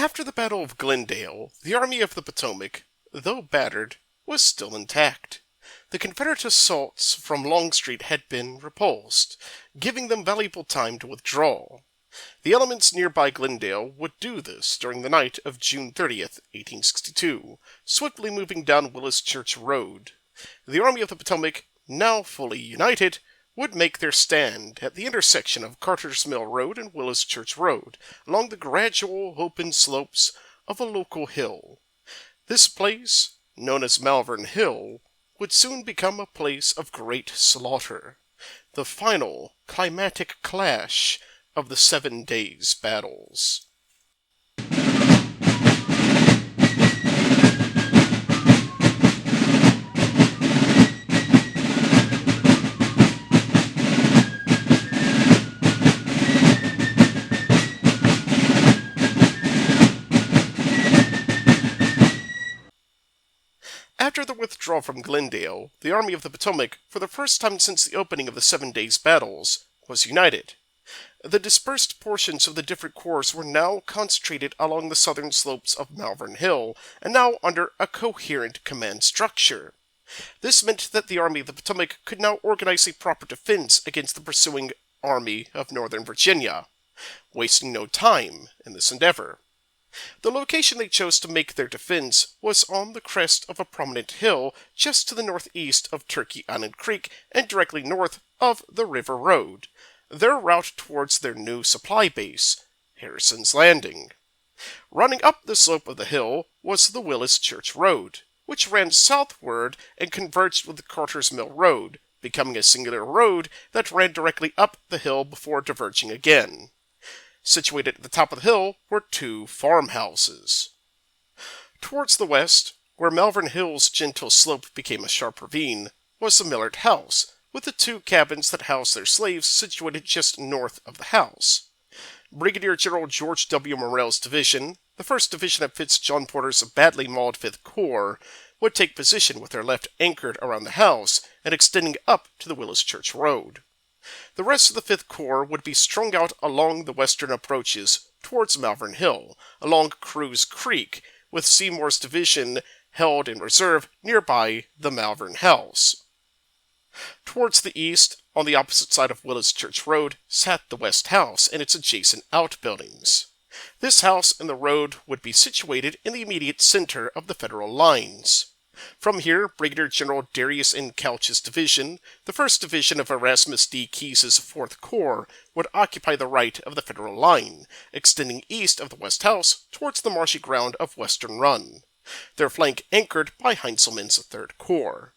After the Battle of Glendale, the Army of the Potomac, though battered, was still intact. The Confederate assaults from Longstreet had been repulsed, giving them valuable time to withdraw. The elements nearby Glendale would do this during the night of June 30th, 1862, swiftly moving down Willis Church Road. The Army of the Potomac, now fully united, would make their stand at the intersection of Carter's Mill Road and Willis Church Road, along the gradual open slopes of a local hill. This place, known as Malvern Hill, would soon become a place of great slaughter, the final climatic clash of the 7 days' battles. After the withdrawal from Glendale, the Army of the Potomac, for the first time since the opening of the 7 days' battles, was united. The dispersed portions of the different corps were now concentrated along the southern slopes of Malvern Hill, and now under a coherent command structure. This meant that the Army of the Potomac could now organize a proper defense against the pursuing Army of Northern Virginia, wasting no time in this endeavor. The location they chose to make their defense was on the crest of a prominent hill just to the northeast of Turkey Island Creek and directly north of the River Road, their route towards their new supply base, Harrison's Landing. Running up the slope of the hill was the Willis Church Road, which ran southward and converged with the Carter's Mill Road, becoming a singular road that ran directly up the hill before diverging again. Situated at the top of the hill were 2 farmhouses. Towards the west, where Malvern Hill's gentle slope became a sharp ravine, was the Millard House, with the 2 cabins that housed their slaves situated just north of the house. Brigadier General George W. Morrell's division, the 1st Division of Fitz John Porter's badly mauled 5th Corps, would take position with their left anchored around the house and extending up to the Willis Church Road. The rest of the 5th Corps would be strung out along the western approaches towards Malvern Hill, along Crew's Creek, with Seymour's division held in reserve nearby the Malvern House. Towards the east, on the opposite side of Willis Church Road, sat the West House and its adjacent outbuildings. This house and the road would be situated in the immediate center of the Federal lines. From here, Brigadier General Darius N. Couch's division, the 1st Division of Erasmus D. Keyes's 4th Corps, would occupy the right of the Federal line, extending east of the West House towards the marshy ground of Western Run, their flank anchored by Heintzelman's 3rd Corps.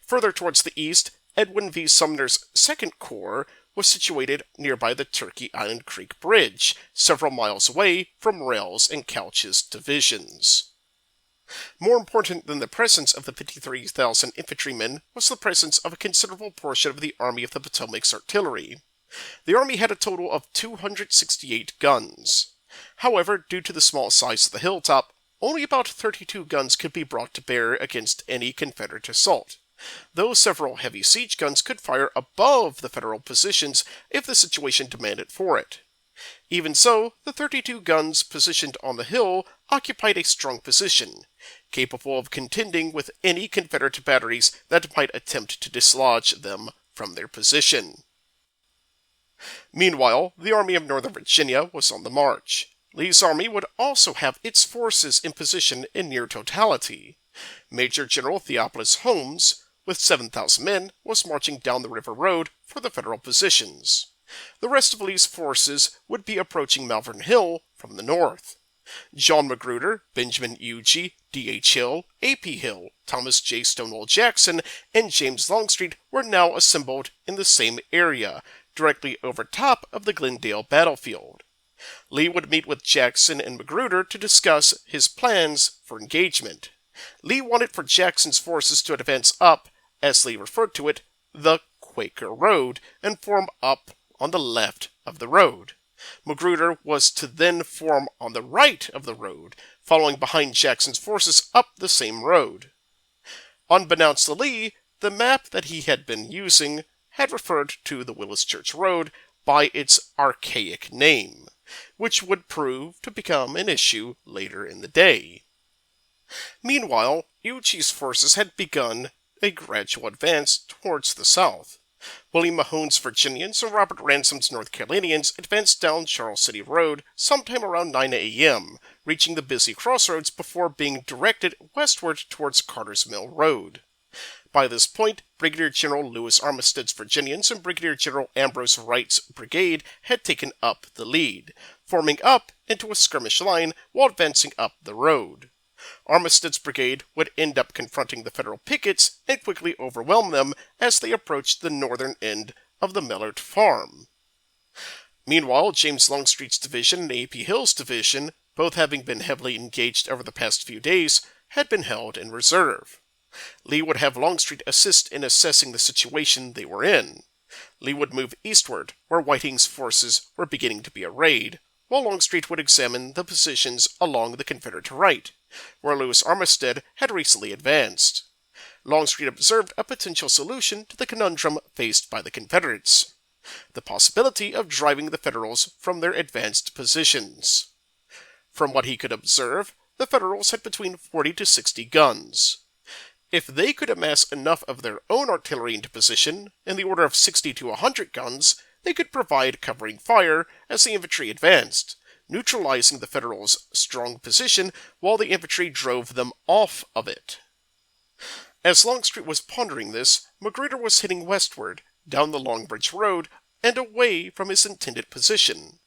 Further towards the east, Edwin V. Sumner's 2nd Corps was situated nearby the Turkey Island Creek Bridge, several miles away from Rails and Couch's divisions. More important than the presence of the 53,000 infantrymen was the presence of a considerable portion of the Army of the Potomac's artillery. The Army had a total of 268 guns. However, due to the small size of the hilltop, only about 32 guns could be brought to bear against any Confederate assault, though several heavy siege guns could fire above the Federal positions if the situation demanded for it. Even so, the 32 guns positioned on the hill occupied a strong position, capable of contending with any Confederate batteries that might attempt to dislodge them from their position. Meanwhile, the Army of Northern Virginia was on the march. Lee's army would also have its forces in position in near totality. Major General Theophilus Holmes, with 7,000 men, was marching down the River Road for the Federal positions. The rest of Lee's forces would be approaching Malvern Hill from the north. John Magruder, Benjamin Huger, D.H. Hill, A.P. Hill, Thomas J. Stonewall Jackson, and James Longstreet were now assembled in the same area, directly over top of the Glendale battlefield. Lee would meet with Jackson and Magruder to discuss his plans for engagement. Lee wanted for Jackson's forces to advance up, as Lee referred to it, the Quaker Road, and form up on the left of the road. Magruder was to then form on the right of the road, following behind Jackson's forces up the same road. Unbeknownst to Lee, the map that he had been using had referred to the Willis Church Road by its archaic name. which would prove to become an issue later in the day. Meanwhile, Uche's forces had begun a gradual advance towards the south. William Mahone's Virginians and Robert Ransom's North Carolinians advanced down Charles City Road sometime around 9 a.m., reaching the busy crossroads before being directed westward towards Carter's Mill Road. By this point, Brigadier General Lewis Armistead's Virginians and Brigadier General Ambrose Wright's brigade had taken up the lead, forming up into a skirmish line while advancing up the road. Armistead's brigade would end up confronting the Federal pickets and quickly overwhelm them as they approached the northern end of the Millard Farm. Meanwhile, James Longstreet's division and A.P. Hill's division, both having been heavily engaged over the past few days, had been held in reserve. Lee would have Longstreet assist in assessing the situation they were in. Lee would move eastward, where Whiting's forces were beginning to be arrayed, while Longstreet would examine the positions along the Confederate right, where Lewis Armistead had recently advanced. Longstreet observed a potential solution to the conundrum faced by the Confederates: the possibility of driving the Federals from their advanced positions. From what he could observe, the Federals had between 40 to 60 guns. If they could amass enough of their own artillery into position, in the order of 60 to 100 guns, they could provide covering fire as the infantry advanced, neutralizing the Federals' strong position while the infantry drove them off of it. As Longstreet was pondering this, Magruder was heading westward, down the Long Bridge Road, and away from his intended position.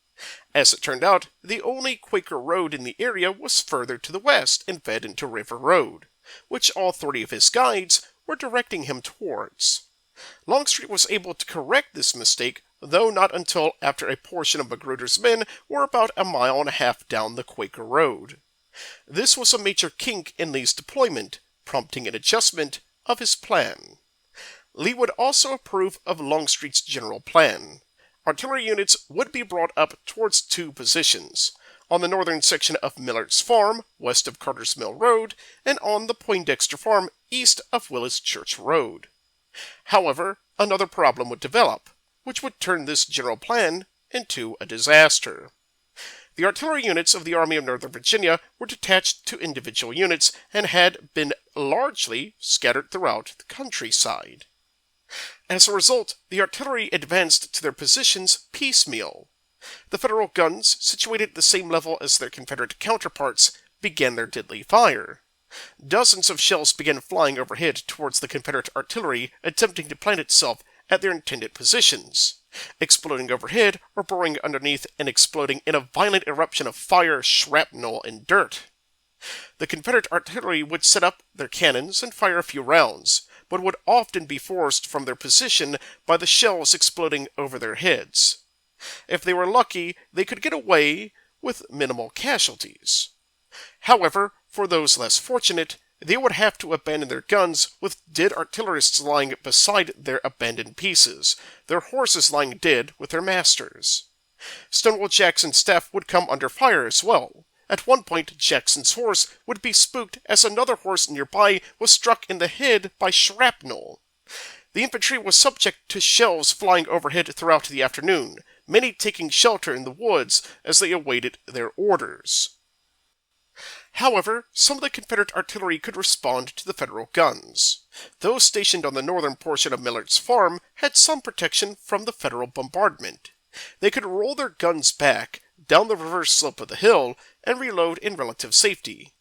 As it turned out, the only Quaker road in the area was further to the west and fed into River Road, which all 3 of his guides were directing him towards. Longstreet was able to correct this mistake, though not until after a portion of Magruder's men were about a mile and a half down the Quaker Road. This was a major kink in Lee's deployment, prompting an adjustment of his plan. Lee would also approve of Longstreet's general plan. Artillery units would be brought up towards 2 positions: on the northern section of Millard's Farm, west of Carter's Mill Road, and on the Poindexter Farm, east of Willis Church Road. However, another problem would develop, which would turn this general plan into a disaster. The artillery units of the Army of Northern Virginia were detached to individual units and had been largely scattered throughout the countryside. As a result, the artillery advanced to their positions piecemeal. The Federal guns, situated at the same level as their Confederate counterparts, began their deadly fire. Dozens of shells began flying overhead towards the Confederate artillery, attempting to plant itself at their intended positions, exploding overhead or boring underneath and exploding in a violent eruption of fire, shrapnel, and dirt. The Confederate artillery would set up their cannons and fire a few rounds, but would often be forced from their position by the shells exploding over their heads. If they were lucky, they could get away with minimal casualties. However, for those less fortunate, they would have to abandon their guns, with dead artillerists lying beside their abandoned pieces, their horses lying dead with their masters. Stonewall Jackson's staff would come under fire as well. At one point, Jackson's horse would be spooked as another horse nearby was struck in the head by shrapnel. The infantry was subject to shells flying overhead throughout the afternoon, many taking shelter in the woods as they awaited their orders. However, some of the Confederate artillery could respond to the Federal guns. Those stationed on the northern portion of Millard's Farm had some protection from the Federal bombardment. They could roll their guns back, down the reverse slope of the hill, and reload in relative safety.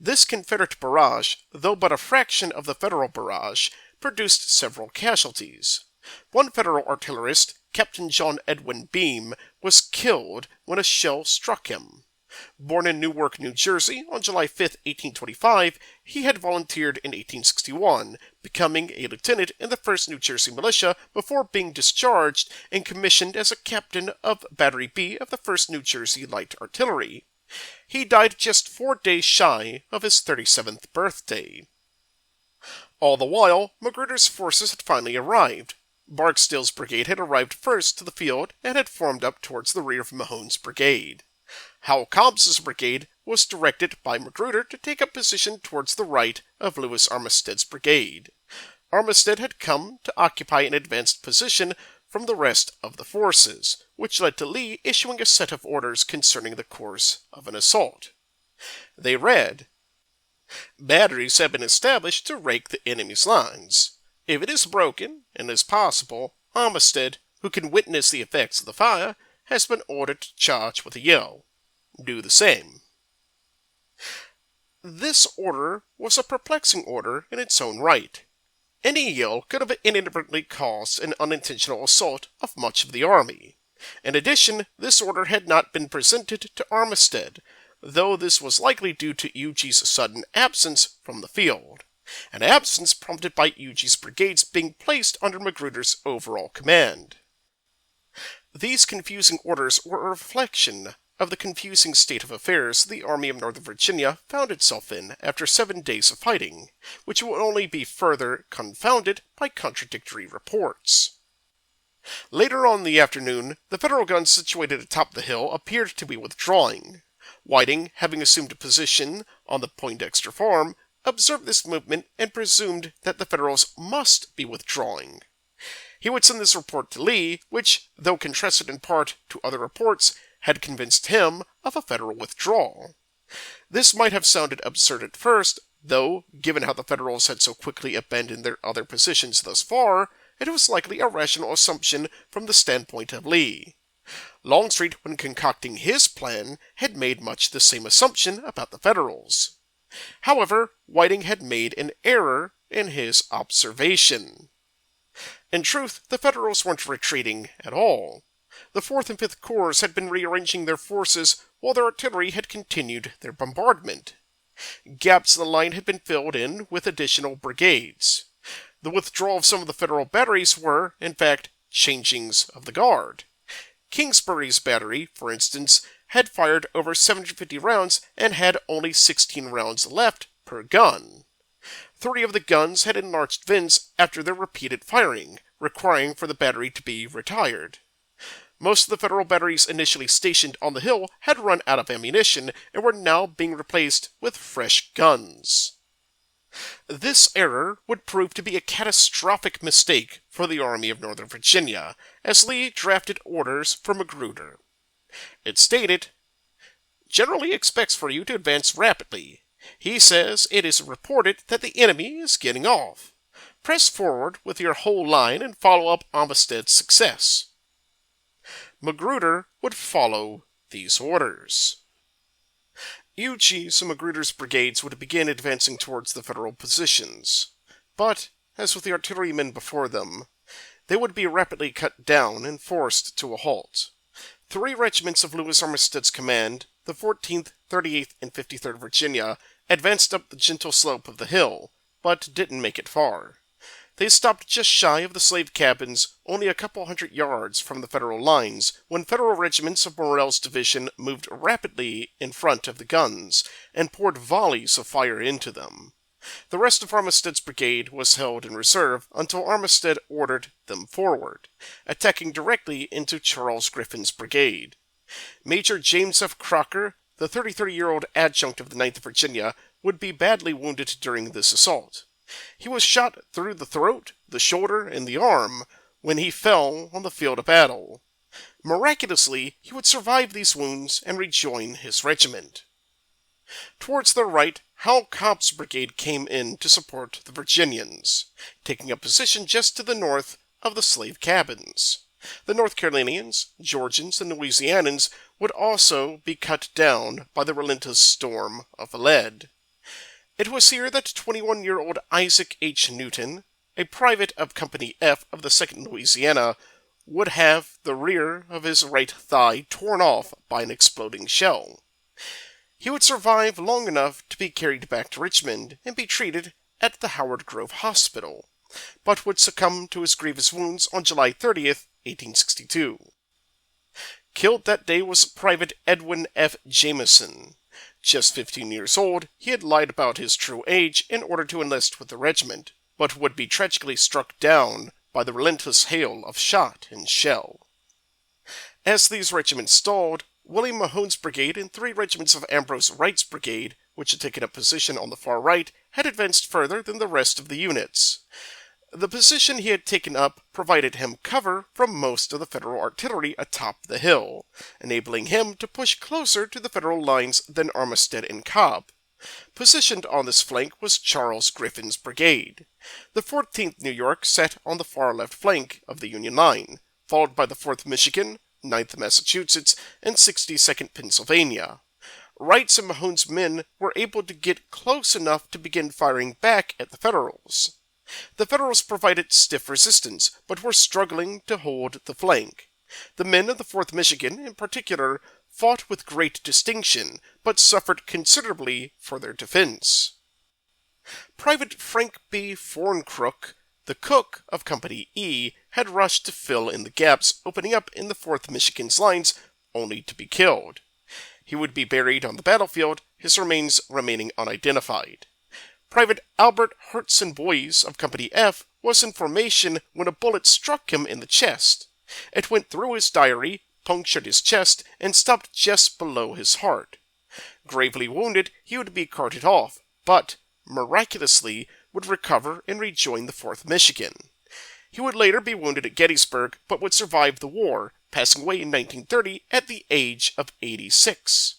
This Confederate barrage, though but a fraction of the Federal barrage, produced several casualties. One Federal artillerist, Captain John Edwin Beam, was killed when a shell struck him. Born in Newark, New Jersey, on July 5, 1825, he had volunteered in 1861, becoming a lieutenant in the 1st New Jersey Militia before being discharged and commissioned as a captain of Battery B of the 1st New Jersey Light Artillery. He died just 4 days shy of his 37th birthday. All the while, Magruder's forces had finally arrived. Barksdale's brigade had arrived first to the field and had formed up towards the rear of Mahone's brigade. Hal Cobbs's brigade was directed by Magruder to take up position towards the right of Lewis Armistead's brigade. Armistead had come to occupy an advanced position from the rest of the forces, which led to Lee issuing a set of orders concerning the course of an assault. They read, "Batteries have been established to rake the enemy's lines. If it is broken, and is possible, Armistead, who can witness the effects of the fire, has been ordered to charge with a yell. Do the same." This order was a perplexing order in its own right. Any yell could have inadvertently caused an unintentional assault of much of the army. In addition, this order had not been presented to Armistead, though this was likely due to Huger's sudden absence from the field, an absence prompted by Huger's brigades being placed under Magruder's overall command. These confusing orders were a reflection of the confusing state of affairs the Army of Northern Virginia found itself in after 7 days of fighting, which would only be further confounded by contradictory reports. Later on in the afternoon, the Federal guns situated atop the hill appeared to be withdrawing. Whiting, having assumed a position on the Poindexter farm, observed this movement and presumed that the Federals must be withdrawing. He would send this report to Lee, which, though contrasted in part to other reports, had convinced him of a Federal withdrawal. This might have sounded absurd at first, though, given how the Federals had so quickly abandoned their other positions thus far, it was likely a rational assumption from the standpoint of Lee. Longstreet, when concocting his plan, had made much the same assumption about the Federals. However, Whiting had made an error in his observation. In truth, the Federals weren't retreating at all. The 4th and 5th Corps had been rearranging their forces while their artillery had continued their bombardment. Gaps in the line had been filled in with additional brigades. The withdrawal of some of the Federal batteries were, in fact, changings of the guard. Kingsbury's battery, for instance, had fired over 750 rounds and had only 16 rounds left per gun. 3 of the guns had enlarged vents after their repeated firing, requiring for the battery to be retired. Most of the Federal batteries initially stationed on the hill had run out of ammunition and were now being replaced with fresh guns. This error would prove to be a catastrophic mistake for the Army of Northern Virginia, as Lee drafted orders for Magruder. It stated, "Generally expects for you to advance rapidly. He says it is reported that the enemy is getting off. Press forward with your whole line and follow up Armistead's success." Magruder would follow these orders. Huger's and Magruder's brigades would begin advancing towards the Federal positions, but, as with the artillerymen before them, they would be rapidly cut down and forced to a halt. 3 regiments of Lewis Armistead's command, the 14th, 38th, and 53rd Virginia, advanced up the gentle slope of the hill, but didn't make it far. They stopped just shy of the slave cabins, only a couple hundred yards from the Federal lines, when Federal regiments of Morrell's division moved rapidly in front of the guns and poured volleys of fire into them. The rest of Armistead's brigade was held in reserve until Armistead ordered them forward, attacking directly into Charles Griffin's brigade. Major James F. Crocker, the 33-year-old adjutant of the 9th Virginia, would be badly wounded during this assault. He was shot through the throat, the shoulder, and the arm when he fell on the field of battle. Miraculously, he would survive these wounds and rejoin his regiment. Towards the right, Hal Cobb's brigade came in to support the Virginians, taking up position just to the north of the slave cabins. The North Carolinians, Georgians, and Louisianans would also be cut down by the relentless storm of lead. It was here that 21-year-old Isaac H. Newton, a private of Company F of the 2nd Louisiana, would have the rear of his right thigh torn off by an exploding shell. He would survive long enough to be carried back to Richmond and be treated at the Howard Grove Hospital, but would succumb to his grievous wounds on July 30th, 1862. Killed that day was Private Edwin F. Jameson. Just 15 years old, he had lied about his true age in order to enlist with the regiment, but would be tragically struck down by the relentless hail of shot and shell. As these regiments stalled, William Mahone's brigade and 3 regiments of Ambrose Wright's brigade, which had taken up position on the far right, had advanced further than the rest of the units. The position he had taken up provided him cover from most of the Federal artillery atop the hill, enabling him to push closer to the Federal lines than Armistead and Cobb. Positioned on this flank was Charles Griffin's brigade. The 14th New York sat on the far left flank of the Union line, followed by the 4th Michigan, 9th Massachusetts, and 62nd Pennsylvania. Wright's and Mahone's men were able to get close enough to begin firing back at the Federals. The Federals provided stiff resistance, but were struggling to hold the flank. The men of the 4th Michigan, in particular, fought with great distinction, but suffered considerably for their defense. Private Frank B. Forncrook, the cook of Company E, had rushed to fill in the gaps opening up in the 4th Michigan's lines, only to be killed. He would be buried on the battlefield, his remains remaining unidentified. Private Albert Hurtson Boyes of Company F was in formation when a bullet struck him in the chest. It went through his diary, punctured his chest, and stopped just below his heart. Gravely wounded, he would be carted off, but, miraculously, would recover and rejoin the 4th Michigan. He would later be wounded at Gettysburg, but would survive the war, passing away in 1930 at the age of 86.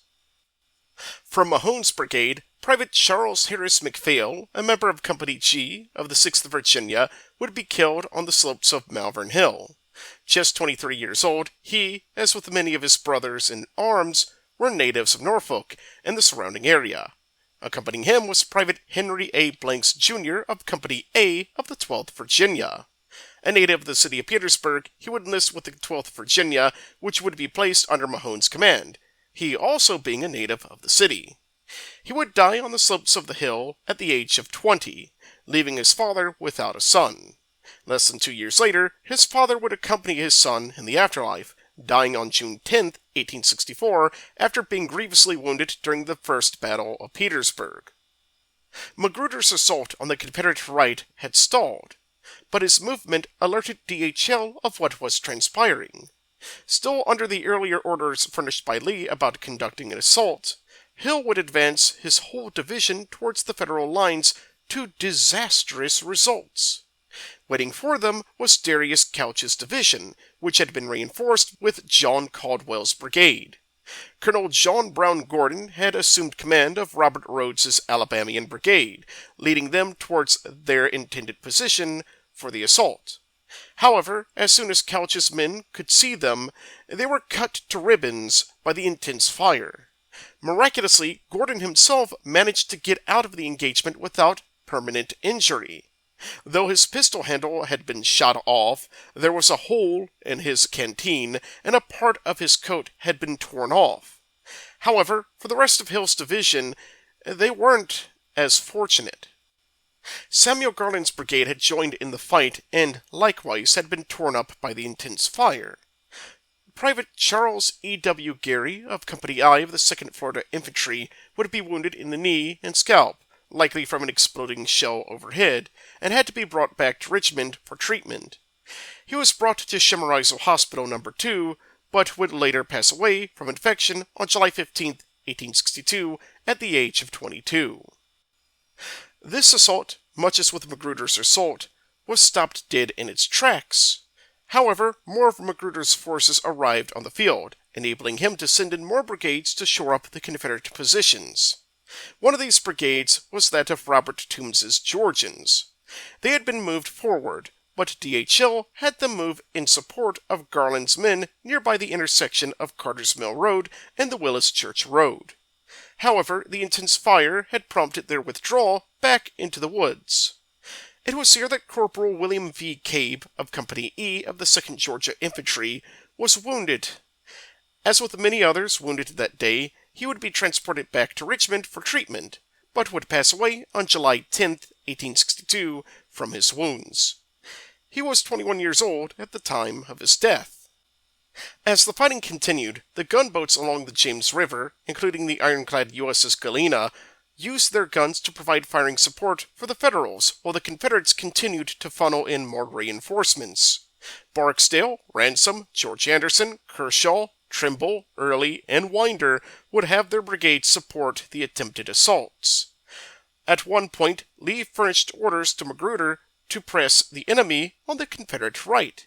From Mahone's brigade, Private Charles Harris McPhail, a member of Company G of the 6th Virginia, would be killed on the slopes of Malvern Hill. Just 23 years old, he, as with many of his brothers in arms, were natives of Norfolk and the surrounding area. Accompanying him was Private Henry A. Blanks, Jr. of Company A of the 12th Virginia. A native of the city of Petersburg, he would enlist with the 12th Virginia, which would be placed under Mahone's command, he also being a native of the city. He would die on the slopes of the hill at the age of 20, leaving his father without a son. Less than 2 years later, his father would accompany his son in the afterlife, dying on June 10, 1864, after being grievously wounded during the First Battle of Petersburg. Magruder's assault on the Confederate right had stalled, but his movement alerted DHL of what was transpiring. Still under the earlier orders furnished by Lee about conducting an assault, Hill would advance his whole division towards the Federal lines to disastrous results. Waiting for them was Darius Couch's division, which had been reinforced with John Caldwell's brigade. Colonel John Brown Gordon had assumed command of Robert Rhodes's Alabamian brigade, leading them towards their intended position for the assault. However, as soon as Couch's men could see them, they were cut to ribbons by the intense fire. Miraculously, Gordon himself managed to get out of the engagement without permanent injury. Though his pistol handle had been shot off, there was a hole in his canteen, and a part of his coat had been torn off. However, for the rest of Hill's division, they weren't as fortunate. Samuel Garland's brigade had joined in the fight, and likewise had been torn up by the intense fire. Private Charles E. W. Gary of Company I of the 2nd Florida Infantry would be wounded in the knee and scalp, likely from an exploding shell overhead, and had to be brought back to Richmond for treatment. He was brought to Chemerizel Hospital No. 2, but would later pass away from infection on July 15, 1862, at the age of 22. This assault, much as with Magruder's assault, was stopped dead in its tracks. However, more of Magruder's forces arrived on the field, enabling him to send in more brigades to shore up the Confederate positions. One of these brigades was that of Robert Toombs's Georgians. They had been moved forward, but DHL had them move in support of Garland's men nearby the intersection of Carter's Mill Road and the Willis Church Road. However, the intense fire had prompted their withdrawal back into the woods. It was here that Corporal William V. Cabe of Company E of the 2nd Georgia Infantry was wounded. As with many others wounded that day, he would be transported back to Richmond for treatment, but would pass away on July 10, 1862, from his wounds. He was 21 years old at the time of his death. As the fighting continued, the gunboats along the James River, including the ironclad USS Galena, used their guns to provide firing support for the Federals, while the Confederates continued to funnel in more reinforcements. Barksdale, Ransom, George Anderson, Kershaw, Trimble, Early, and Winder would have their brigades support the attempted assaults. At one point, Lee furnished orders to Magruder to press the enemy on the Confederate right.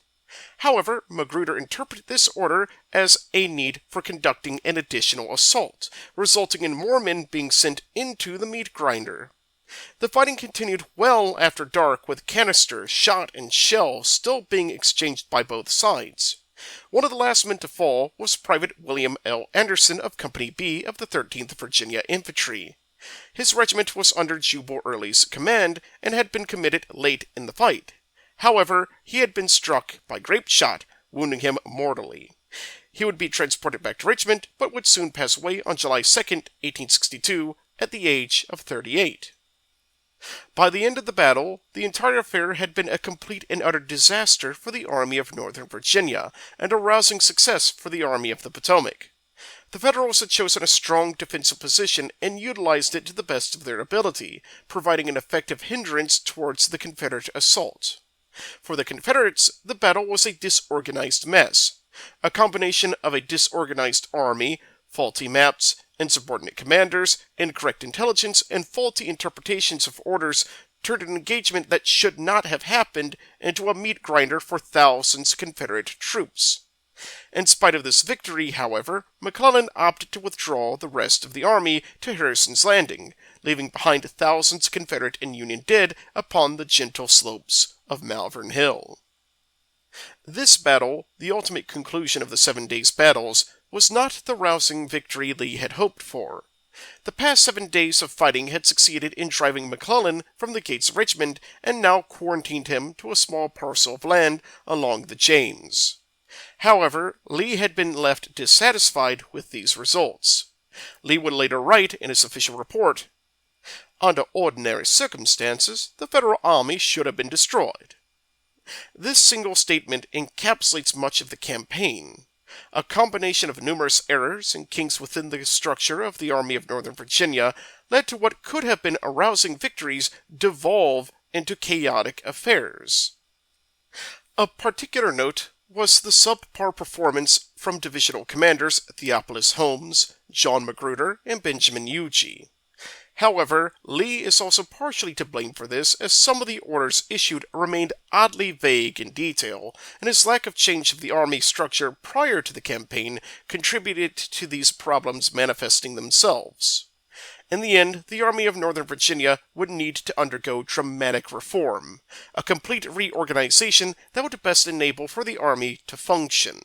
However, Magruder interpreted this order as a need for conducting an additional assault, resulting in more men being sent into the meat grinder. The fighting continued well after dark, with canister, shot, and shell still being exchanged by both sides. One of the last men to fall was Private William L. Anderson of Company B of the 13th Virginia Infantry. His regiment was under Jubal Early's command and had been committed late in the fight. However, he had been struck by grape shot, wounding him mortally. He would be transported back to Richmond, but would soon pass away on July 2, 1862, at the age of 38. By the end of the battle, the entire affair had been a complete and utter disaster for the Army of Northern Virginia, and a rousing success for the Army of the Potomac. The Federals had chosen a strong defensive position and utilized it to the best of their ability, providing an effective hindrance towards the Confederate assault. For the Confederates, the battle was a disorganized mess. A combination of a disorganized army, faulty maps, insubordinate commanders, incorrect intelligence, and faulty interpretations of orders turned an engagement that should not have happened into a meat grinder for thousands of Confederate troops. In spite of this victory, however, McClellan opted to withdraw the rest of the army to Harrison's Landing, leaving behind thousands of Confederate and Union dead upon the gentle slopes of Malvern Hill. This battle, the ultimate conclusion of the 7 days' battles, was not the rousing victory Lee had hoped for. The past 7 days of fighting had succeeded in driving McClellan from the gates of Richmond and now quarantined him to a small parcel of land along the James. However, Lee had been left dissatisfied with these results. Lee would later write in his official report, "Under ordinary circumstances, the Federal army should have been destroyed." This single statement encapsulates much of the campaign. A combination of numerous errors and kinks within the structure of the Army of Northern Virginia led to what could have been arousing victories devolve into chaotic affairs. Of particular note was the subpar performance from divisional commanders Theophilus Holmes, John Magruder, and Benjamin Huger. However, Lee is also partially to blame for this, as some of the orders issued remained oddly vague in detail, and his lack of change of the army structure prior to the campaign contributed to these problems manifesting themselves. In the end, the Army of Northern Virginia would need to undergo dramatic reform, a complete reorganization that would best enable for the army to function.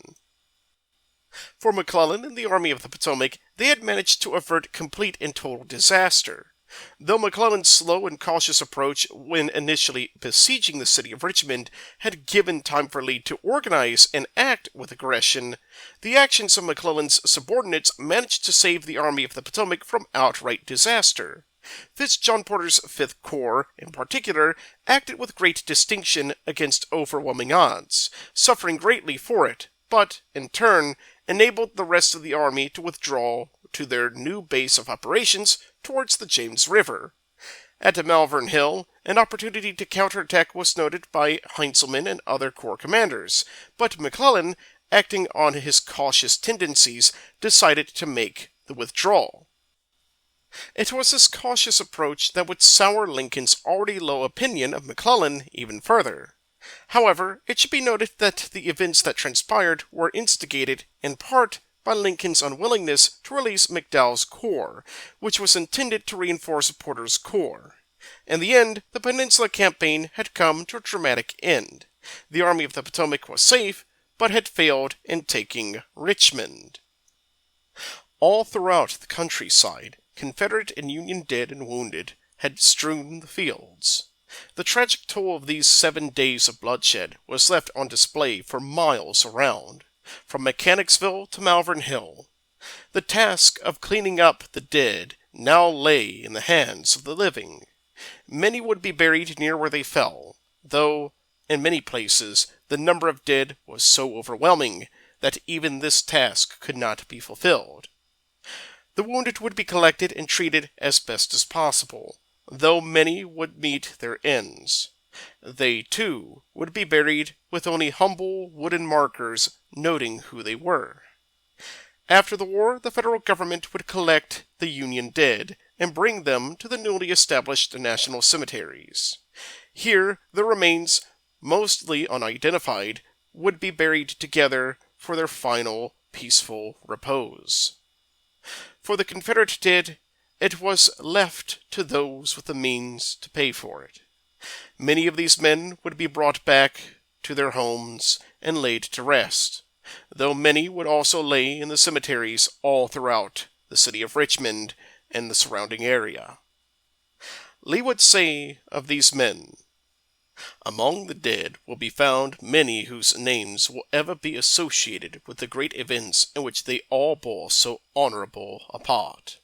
For McClellan and the Army of the Potomac, they had managed to avert complete and total disaster. Though McClellan's slow and cautious approach when initially besieging the city of Richmond had given time for Lee to organize and act with aggression, the actions of McClellan's subordinates managed to save the Army of the Potomac from outright disaster. Fitz-John Porter's 5th Corps, in particular, acted with great distinction against overwhelming odds, suffering greatly for it, but, in turn, enabled the rest of the army to withdraw to their new base of operations towards the James River. At Malvern Hill, an opportunity to counterattack was noted by Heintzelman and other corps commanders, but McClellan, acting on his cautious tendencies, decided to make the withdrawal. It was this cautious approach that would sour Lincoln's already low opinion of McClellan even further. However, it should be noted that the events that transpired were instigated, in part, by Lincoln's unwillingness to release McDowell's corps, which was intended to reinforce Porter's corps. In the end, the Peninsula campaign had come to a dramatic end. The Army of the Potomac was safe, but had failed in taking Richmond. All throughout the countryside, Confederate and Union dead and wounded had strewn the fields. The tragic toll of these 7 days of bloodshed was left on display for miles around, from Mechanicsville to Malvern Hill. The task of cleaning up the dead now lay in the hands of the living. Many would be buried near where they fell, though, in many places, the number of dead was so overwhelming that even this task could not be fulfilled. The wounded would be collected and treated as best as possible, though many would meet their ends. They, too, would be buried with only humble wooden markers noting who they were. After the war, the federal government would collect the Union dead and bring them to the newly established national cemeteries. Here, the remains, mostly unidentified, would be buried together for their final peaceful repose. For the Confederate dead, it was left to those with the means to pay for it. Many of these men would be brought back to their homes and laid to rest, though many would also lay in the cemeteries all throughout the city of Richmond and the surrounding area. Lee would say of these men, "Among the dead will be found many whose names will ever be associated with the great events in which they all bore so honorable a part."